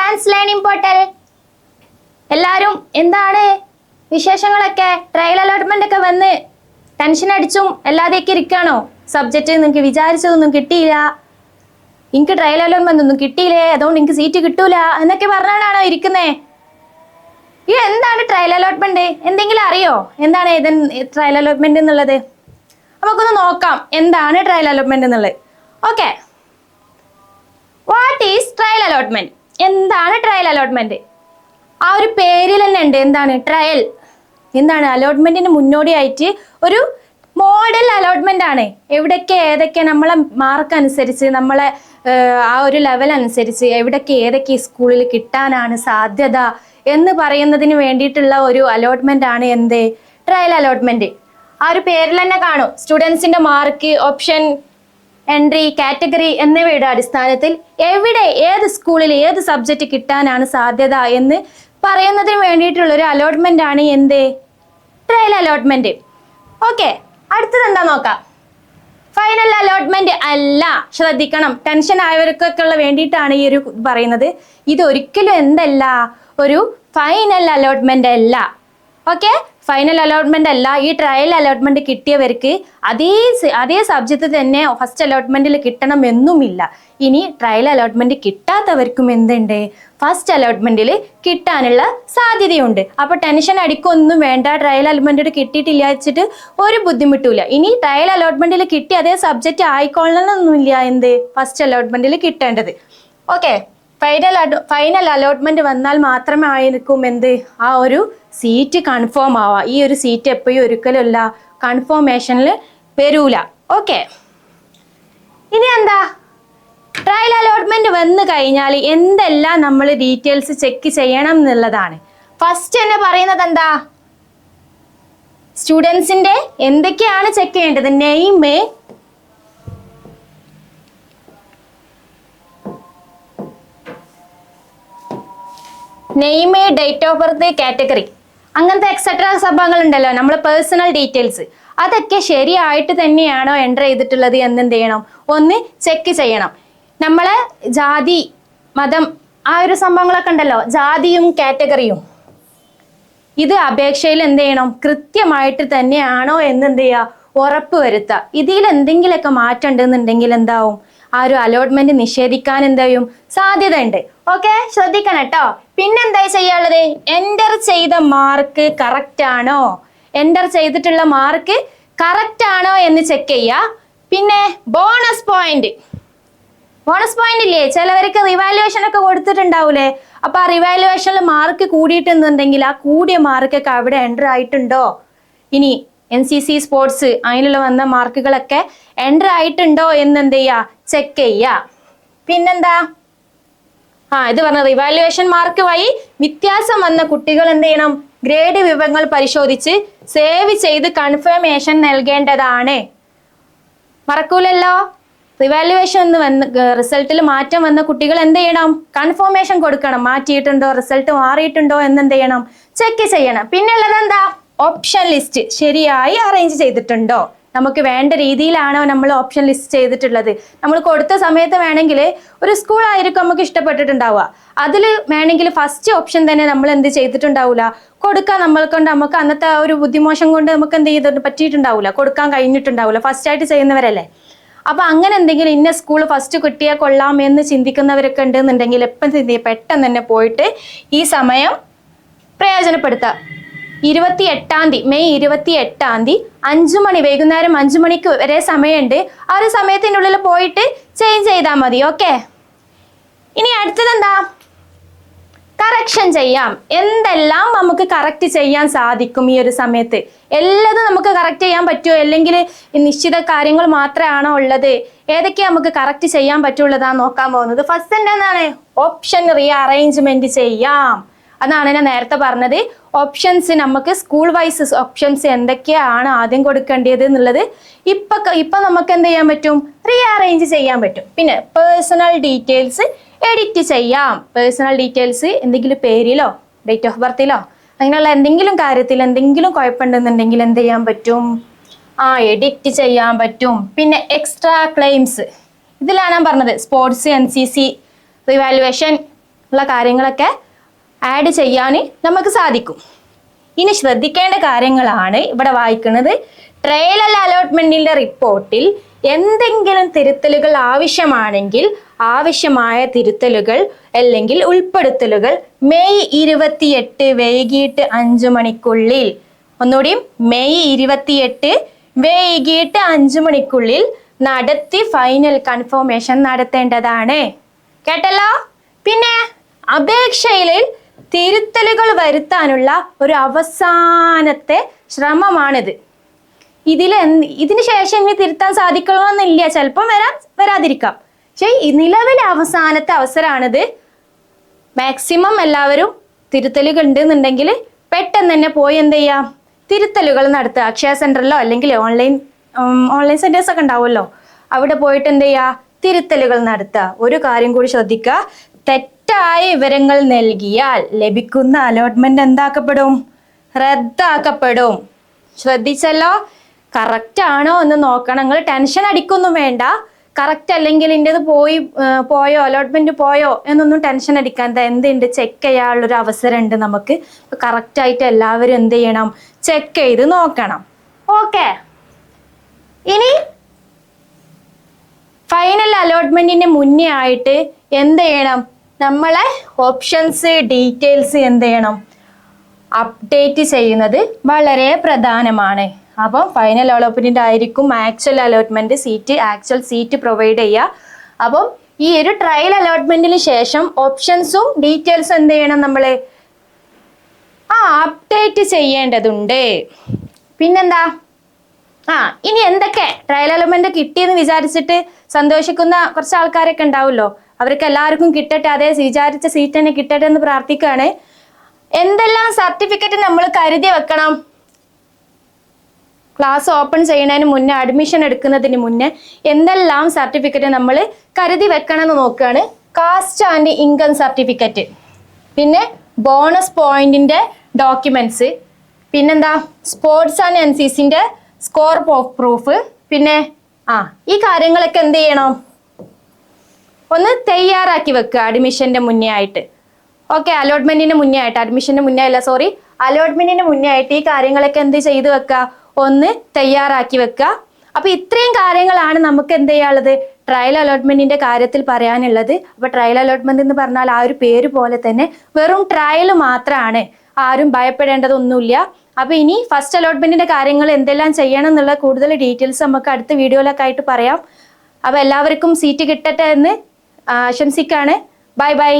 Advance learning portal. എല്ലാവരും എന്താണ് വിശേഷങ്ങളൊക്കെ? ട്രയൽ അലോട്ട്മെന്റ് ഒക്കെ വന്ന് ടെൻഷൻ അടിച്ചും എല്ലാതെയൊക്കെ ഇരിക്കുകയാണോ? സബ്ജക്റ്റ് നിങ്ങൾക്ക് വിചാരിച്ചതൊന്നും കിട്ടിയില്ല, എനിക്ക് ട്രയൽ അലോട്ട്മെന്റ് ഒന്നും കിട്ടിയില്ലേ, അതുകൊണ്ട് എനിക്ക് സീറ്റ് കിട്ടൂല എന്നൊക്കെ പറഞ്ഞാണോ ഇരിക്കുന്നേ? ഈ എന്താണ് ട്രയൽ അലോട്ട്മെന്റ്? എന്തെങ്കിലും അറിയോ എന്താണ് ട്രയൽ അലോട്ട്മെന്റ് എന്നുള്ളത്? നമുക്കൊന്ന് നോക്കാം എന്താണ് ട്രയൽ അലോട്ട്മെന്റ് എന്നുള്ളത്. Okay, what is trial allotment? എന്താണ് ട്രയൽ അലോട്ട്മെന്റ്? ആ ഒരു പേരിൽ തന്നെ ഉണ്ട് എന്താണ് ട്രയൽ. എന്താണ് അലോട്ട്മെന്റിന് മുന്നോടിയായിട്ട് ഒരു മോഡൽ അലോട്ട്മെന്റ് ആണ്. എവിടൊക്കെ ഏതൊക്കെ നമ്മളെ മാർക്ക് അനുസരിച്ച് നമ്മളെ ആ ഒരു ലെവൽ അനുസരിച്ച് എവിടൊക്കെ ഏതൊക്കെ സ്കൂളിൽ കിട്ടാനാണ് സാധ്യത എന്ന് പറയുന്നതിന് വേണ്ടിയിട്ടുള്ള ഒരു അലോട്ട്മെന്റ് ആണ് എന്ത് ട്രയൽ അലോട്ട്മെന്റ്. ആ ഒരു പേരിൽ തന്നെ കാണും സ്റ്റുഡൻസിന്റെ മാർക്ക്, ഓപ്ഷൻ, എൻട്രി, കാറ്റഗറി എന്നിവയുടെ അടിസ്ഥാനത്തിൽ എവിടെ ഏത് സ്കൂളിൽ ഏത് സബ്ജക്റ്റ് കിട്ടാനാണ് സാധ്യത എന്ന് പറയുന്നതിന് വേണ്ടിയിട്ടുള്ള ഒരു അലോട്ട്മെന്റ് ആണ് എന്ത് ട്രയൽ അലോട്ട്മെന്റ്. ഓക്കെ, അടുത്തത് എന്താ നോക്കാം. ഫൈനൽ അലോട്ട്മെന്റ് അല്ല, ശ്രദ്ധിക്കണം, ടെൻഷൻ ആയവർക്കൊക്കെ ഉള്ള വേണ്ടിയിട്ടാണ് ഈ ഒരു പറയുന്നത്. ഇത് ഒരിക്കലും എന്തല്ല, ഒരു ഫൈനൽ അലോട്ട്മെന്റ് അല്ല. ഓക്കെ, ഫൈനൽ അലോട്ട്മെന്റ് അല്ല. ഈ ട്രയൽ അലോട്ട്മെന്റ് കിട്ടിയവർക്ക് അതേ സബ്ജക്റ്റ് തന്നെ ഫസ്റ്റ് അലോട്ട്മെന്റിൽ കിട്ടണം എന്നുമില്ല. ഇനി ട്രയൽ അലോട്ട്മെന്റ് കിട്ടാത്തവർക്കും എന്തുണ്ട്, ഫസ്റ്റ് അലോട്ട്മെന്റിൽ കിട്ടാനുള്ള സാധ്യതയുണ്ട്. അപ്പൊ ടെൻഷൻ അടിക്കൊന്നും വേണ്ട, ട്രയൽ അലോട്ട്മെന്റ് കിട്ടിയിട്ടില്ല വെച്ചിട്ട് ഒരു ബുദ്ധിമുട്ടില്ല. ഇനി ട്രയൽ അലോട്ട്മെന്റിൽ കിട്ടി അതേ സബ്ജക്റ്റ് ആയിക്കൊള്ളണമെന്നൊന്നുമില്ല എന്ത് ഫസ്റ്റ് അലോട്ട്മെന്റിൽ കിട്ടേണ്ടത്. ഓക്കെ, ഫൈനൽ അലോട്ട്മെന്റ് വന്നാൽ മാത്രമേ ആയിരിക്കും എന്ത് ആ ഒരു സീറ്റ് കൺഫേം ആവാം. ഈ ഒരു സീറ്റ് എപ്പോഴും ഒരിക്കലുമല്ല കൺഫർമേഷനിൽ വരൂല. ഓക്കെ, ഇനി എന്താ ട്രയൽ അലോട്ട്മെന്റ് വന്നു കഴിഞ്ഞാൽ എന്തെല്ലാം നമ്മൾ ഡീറ്റെയിൽസ് ചെക്ക് ചെയ്യണം എന്നുള്ളതാണ്. ഫസ്റ്റ് തന്നെ പറയുന്നത് എന്താ, സ്റ്റുഡൻസിന്റെ എന്തൊക്കെയാണ് ചെക്ക് ചെയ്യേണ്ടത്? Name, date of birth, category, അങ്ങനത്തെ എക്സെട്രാ സംഭവങ്ങൾ ഉണ്ടല്ലോ, നമ്മളെ പേഴ്സണൽ ഡീറ്റെയിൽസ്, അതൊക്കെ ശരിയായിട്ട് തന്നെയാണോ എൻ്റർ ചെയ്തിട്ടുള്ളത് എന്ന് എന്ത് ചെയ്യണം, ഒന്ന് ചെക്ക് ചെയ്യണം. നമ്മളെ ജാതി, മതം, ആ ഒരു സംഭവങ്ങളൊക്കെ ഉണ്ടല്ലോ, ജാതിയും കാറ്റഗറിയും, ഇത് അപേക്ഷയിൽ എന്ത് ചെയ്യണം, കൃത്യമായിട്ട് തന്നെയാണോ എന്ന് എന്ത് ചെയ്യുക, ഉറപ്പ് വരുത്തുക. ഇതിൽ എന്തെങ്കിലുമൊക്കെ മാറ്റം ഉണ്ടെന്നുണ്ടെങ്കിൽ എന്താവും, ആ ഒരു അലോട്ട്മെന്റ് നിഷേധിക്കാൻ എന്തായും സാധ്യത ഉണ്ട്. ഓക്കെ, ശ്രദ്ധിക്കണം കേട്ടോ. പിന്നെന്താ ചെയ്യാനുള്ളത്, എൻ്റർ ചെയ്ത മാർക്ക് കറക്റ്റ് ആണോ, എൻ്റർ ചെയ്തിട്ടുള്ള മാർക്ക് കറക്റ്റ് ആണോ എന്ന് ചെക്ക് ചെയ്യുക. പിന്നെ ബോണസ് പോയിന്റ് ഇല്ലേ, ചിലവർക്ക് റിവാലുവേഷൻ ഒക്കെ കൊടുത്തിട്ടുണ്ടാവൂലേ, അപ്പൊ ആ റിവാലുവേഷനിൽ മാർക്ക് കൂടിയിട്ടുണ്ടെങ്കിൽ ആ കൂടിയ മാർക്കൊക്കെ അവിടെ എൻ്റർ ആയിട്ടുണ്ടോ, ഇനി NCC സ്പോർട്സ് അതിനുള്ള വന്ന മാർക്കുകളൊക്കെ എൻ്റർ ആയിട്ടുണ്ടോ എന്ന് എന്ത് ചെയ്യുക, ചെക്ക് ചെയ്യുക. പിന്നെന്താ, ഇത് പറഞ്ഞ റിവാലുവേഷൻ മാർക്ക് വഴി വ്യത്യാസം വന്ന കുട്ടികൾ എന്ത് ചെയ്യണം, ഗ്രേഡ് വിവരങ്ങൾ പരിശോധിച്ച് സേവ് ചെയ്ത് കൺഫർമേഷൻ നൽകേണ്ടതാണ്. മറക്കൂലല്ലോ, റിവാലുവേഷൻ എന്ന് റിസൾട്ടിൽ മാറ്റം വന്ന കുട്ടികൾ എന്ത് ചെയ്യണം, കൺഫർമേഷൻ കൊടുക്കണം, മാറ്റിയിട്ടുണ്ടോ, റിസൾട്ട് മാറിയിട്ടുണ്ടോ എന്ന് എന്ത് ചെയ്യണം, ചെക്ക് ചെയ്യണം. പിന്നെ ഉള്ളത് എന്താ, ഓപ്ഷൻ ലിസ്റ്റ് ശരിയായി അറേഞ്ച് ചെയ്തിട്ടുണ്ടോ, നമുക്ക് വേണ്ട രീതിയിലാണോ നമ്മൾ ഓപ്ഷൻ ലിസ്റ്റ് ചെയ്തിട്ടുള്ളത്. നമ്മൾ കൊടുത്ത സമയത്ത് വേണമെങ്കിൽ ഒരു സ്കൂളായിരിക്കും നമുക്ക് ഇഷ്ടപ്പെട്ടിട്ടുണ്ടാവുക, അതിൽ വേണമെങ്കിൽ ഫസ്റ്റ് ഓപ്ഷൻ തന്നെ നമ്മൾ എന്ത് ചെയ്തിട്ടുണ്ടാവില്ല, കൊടുക്കാൻ നമുക്ക് അന്നത്തെ ഒരു ബുദ്ധിമോശം കൊണ്ട് നമുക്ക് എന്ത് ചെയ്തിട്ട് പറ്റിയിട്ടുണ്ടാവില്ല, കൊടുക്കാൻ കഴിഞ്ഞിട്ടുണ്ടാവില്ല, ഫസ്റ്റ് ആയിട്ട് ചെയ്യുന്നവരല്ലേ. അപ്പൊ അങ്ങനെ എന്തെങ്കിലും ഇന്ന സ്കൂൾ ഫസ്റ്റ് കിട്ടിയാൽ കൊള്ളാം എന്ന് ചിന്തിക്കുന്നവരൊക്കെ ഉണ്ടെന്നുണ്ടെങ്കിൽ എപ്പം പെട്ടെന്ന് തന്നെ പോയിട്ട് ഈ സമയം പ്രയോജനപ്പെടുത്തുക. 28 മെയ് 28 5 മണി, വൈകുന്നേരം 5 മണിക്ക് വരെ സമയമുണ്ട്. ആ ഒരു സമയത്തിനുള്ളിൽ പോയിട്ട് ചേഞ്ച് ചെയ്താൽ മതി. ഓക്കെ, ഇനി അടുത്തത് എന്താ, കറക്ഷൻ ചെയ്യാം. എന്തെല്ലാം നമുക്ക് കറക്റ്റ് ചെയ്യാൻ സാധിക്കും ഈ ഒരു സമയത്ത്? എല്ലാതും നമുക്ക് കറക്റ്റ് ചെയ്യാൻ പറ്റുമോ, അല്ലെങ്കിൽ നിശ്ചിത കാര്യങ്ങൾ മാത്രമാണോ ഉള്ളത്, ഏതൊക്കെ നമുക്ക് കറക്റ്റ് ചെയ്യാൻ പറ്റുള്ളതാണ് നോക്കാൻ പോകുന്നത്. ഫസ്റ്റ് എന്താണ്, ഓപ്ഷൻ റീ അറേഞ്ച്മെന്റ് ചെയ്യാം. അതാണ് ഞാൻ നേരത്തെ പറഞ്ഞത്. ഓപ്ഷൻസ് നമുക്ക് സ്കൂൾ വൈസ് ഓപ്ഷൻസ് എന്തൊക്കെയാണ് ആദ്യം കൊടുക്കേണ്ടത് എന്നുള്ളത് ഇപ്പൊ നമുക്ക് എന്ത് ചെയ്യാൻ പറ്റും, റീ അറേഞ്ച് ചെയ്യാൻ പറ്റും. പിന്നെ പേഴ്സണൽ ഡീറ്റെയിൽസ് എഡിറ്റ് ചെയ്യാം. പേഴ്സണൽ ഡീറ്റെയിൽസ് എന്തെങ്കിലും പേരിലോ ഡേറ്റ് ഓഫ് ബർത്തിലോ അങ്ങനെയുള്ള എന്തെങ്കിലും കാര്യത്തിൽ എന്തെങ്കിലും കുഴപ്പമുണ്ടെന്നുണ്ടെങ്കിൽ എന്ത് ചെയ്യാൻ പറ്റും, എഡിറ്റ് ചെയ്യാൻ പറ്റും. പിന്നെ എക്സ്ട്രാ ക്ലെയിംസ്, ഇതിലാണ് ഞാൻ പറഞ്ഞത് സ്പോർട്സ്, NCC, റിവാലുവേഷൻ, ഉള്ള കാര്യങ്ങളൊക്കെ ആഡ് ചെയ്യാൻ നമുക്ക് സാധിക്കും. ഇനി ശ്രദ്ധിക്കേണ്ട കാര്യങ്ങളാണ് ഇവിടെ വായിക്കുന്നത്. ട്രയൽ അലോട്ട്മെന്റിന്റെ റിപ്പോർട്ടിൽ എന്തെങ്കിലും തിരുത്തലുകൾ ആവശ്യമാണെങ്കിൽ ആവശ്യമായ തിരുത്തലുകൾ അല്ലെങ്കിൽ ഉൾപ്പെടുത്തലുകൾ മെയ് 28 വൈകിട്ട് 5 മണിക്കുള്ളിൽ, ഒന്നുകൂടിയും മെയ് 28 വൈകിട്ട് 5 മണിക്കുള്ളിൽ നടത്തി ഫൈനൽ കൺഫർമേഷൻ നടത്തേണ്ടതാണ്. കേട്ടല്ലോ? പിന്നെ അപേക്ഷയിൽ തിരുത്തലുകൾ വരുത്താനുള്ള ഒരു അവസാനത്തെ ശ്രമമാണിത്. ഇതിന് ശേഷം ഇനി തിരുത്താൻ സാധിക്കണമെന്നില്ല, ചിലപ്പം വരാതിരിക്കാം. പക്ഷെ നിലവിലെ അവസാനത്തെ അവസരമാണിത്. മാക്സിമം എല്ലാവരും തിരുത്തലുകൾ ഉണ്ടെന്നുണ്ടെങ്കിൽ പെട്ടെന്ന് തന്നെ പോയി എന്ത് ചെയ്യാം, തിരുത്തലുകൾ നടത്തുക. അക്ഷയ സെന്ററിലോ അല്ലെങ്കിൽ ഓൺലൈൻ സെന്റേഴ്സ് ഒക്കെ ഉണ്ടാവുമല്ലോ, അവിടെ പോയിട്ട് എന്ത് ചെയ്യുക, തിരുത്തലുകൾ നടത്തുക. ഒരു കാര്യം കൂടി ശ്രദ്ധിക്കുക, തെറ്റായ വിവരങ്ങൾ നൽകിയാൽ ലഭിക്കുന്ന അലോട്ട്മെന്റ് എന്താക്കപ്പെടും, റദ്ദാക്കപ്പെടും. ശ്രദ്ധിച്ചല്ലോ? കറക്റ്റ് ആണോ എന്ന് നോക്കണം. നിങ്ങൾ ടെൻഷൻ അടിക്കൊന്നും വേണ്ട. കറക്റ്റ് അല്ലെങ്കിൽ ഇന്റേത് പോയോ അലോട്ട്മെന്റ് പോയോ എന്നൊന്നും ടെൻഷൻ അടിക്കാത്ത, എന്തുണ്ട്, ചെക്ക് ചെയ്യാനുള്ളൊരു അവസരം ഉണ്ട് നമുക്ക്. കറക്റ്റ് ആയിട്ട് എല്ലാവരും എന്ത് ചെയ്യണം, ചെക്ക് ചെയ്ത് നോക്കണം. ഓക്കെ, ഇനി ഫൈനൽ അലോട്ട്മെന്റിന് മുന്നേ ആയിട്ട് എന്ത് ചെയ്യണം, നമ്മളെ ഓപ്ഷൻസ് ഡീറ്റെയിൽസ് എന്ത് ചെയ്യണം, അപ്ഡേറ്റ് ചെയ്യുന്നത് വളരെ പ്രധാനമാണ്. അപ്പം ഫൈനൽ അലോട്ട്മെന്റ് ആയിരിക്കും ആക്ച്വൽ സീറ്റ് പ്രൊവൈഡ് ചെയ്യുക. അപ്പം ഈ ഒരു ട്രയൽ അലോട്ട്മെന്റിന് ശേഷം ഓപ്ഷൻസും ഡീറ്റെയിൽസും എന്ത് ചെയ്യണം, നമ്മള് അപ്ഡേറ്റ് ചെയ്യേണ്ടതുണ്ട്. പിന്നെന്താ, ഇനി എന്തൊക്കെ ട്രയൽ അലോട്ട്മെന്റ് കിട്ടിയെന്ന് വിചാരിച്ചിട്ട് സന്തോഷിക്കുന്ന കുറച്ച് ആൾക്കാരൊക്കെ ഉണ്ടാവുമല്ലോ, അവർക്ക് എല്ലാവർക്കും കിട്ടട്ടെ, അതേ വിചാരിച്ച സീറ്റ് തന്നെ കിട്ടട്ടെ എന്ന് പ്രാർത്ഥിക്കുകയാണ്. എന്തെല്ലാം സർട്ടിഫിക്കറ്റ് നമ്മൾ കരുതി വെക്കണം? ക്ലാസ് ഓപ്പൺ ചെയ്യുന്നതിന് മുന്നേ, അഡ്മിഷൻ എടുക്കുന്നതിന് മുന്നേ എന്തെല്ലാം സർട്ടിഫിക്കറ്റ് നമ്മൾ കരുതി വെക്കണം എന്ന് നോക്കുകയാണ്. കാസ്റ്റ് ആൻഡ് ഇൻകം സർട്ടിഫിക്കറ്റ്, പിന്നെ ബോണസ് പോയിന്റിന്റെ ഡോക്യുമെന്റ്സ്, പിന്നെന്താ സ്പോർട്സ് ആൻഡ് NCCന്റെ സ്കോർ പ്രൂഫ്. പിന്നെ ഈ കാര്യങ്ങളൊക്കെ എന്ത് ചെയ്യണം, ഒന്ന് തയ്യാറാക്കി വെക്കുക അഡ്മിഷന്റെ മുന്നേ ആയിട്ട്. ഓക്കെ, അലോട്ട്മെന്റിന് മുന്നേ ആയിട്ട്, അലോട്ട്മെന്റിന് മുന്നേ ആയിട്ട് ഈ കാര്യങ്ങളൊക്കെ എന്ത് ചെയ്ത് വെക്കുക, ഒന്ന് തയ്യാറാക്കി വെക്കുക. അപ്പൊ ഇത്രയും കാര്യങ്ങളാണ് നമുക്ക് എന്ത് ചെയ്യാനുള്ളത്, ട്രയൽ അലോട്ട്മെന്റിന്റെ കാര്യത്തിൽ പറയാനുള്ളത്. അപ്പൊ ട്രയൽ അലോട്ട്മെന്റ് എന്ന് പറഞ്ഞാൽ ആ ഒരു പേര് പോലെ തന്നെ വെറും ട്രയൽ മാത്രമാണ്, ആരും ഭയപ്പെടേണ്ടതൊന്നുമില്ല. അപ്പൊ ഇനി ഫസ്റ്റ് അലോട്ട്മെന്റിന്റെ കാര്യങ്ങൾ എന്തെല്ലാം ചെയ്യണം എന്നുള്ള കൂടുതൽ ഡീറ്റെയിൽസ് നമുക്ക് അടുത്ത വീഡിയോയിലൊക്കെ ആയിട്ട് പറയാം. അപ്പൊ എല്ലാവർക്കും സീറ്റ് കിട്ടട്ടെ എന്ന് ആശംസിക്കാണ്. Bye bye.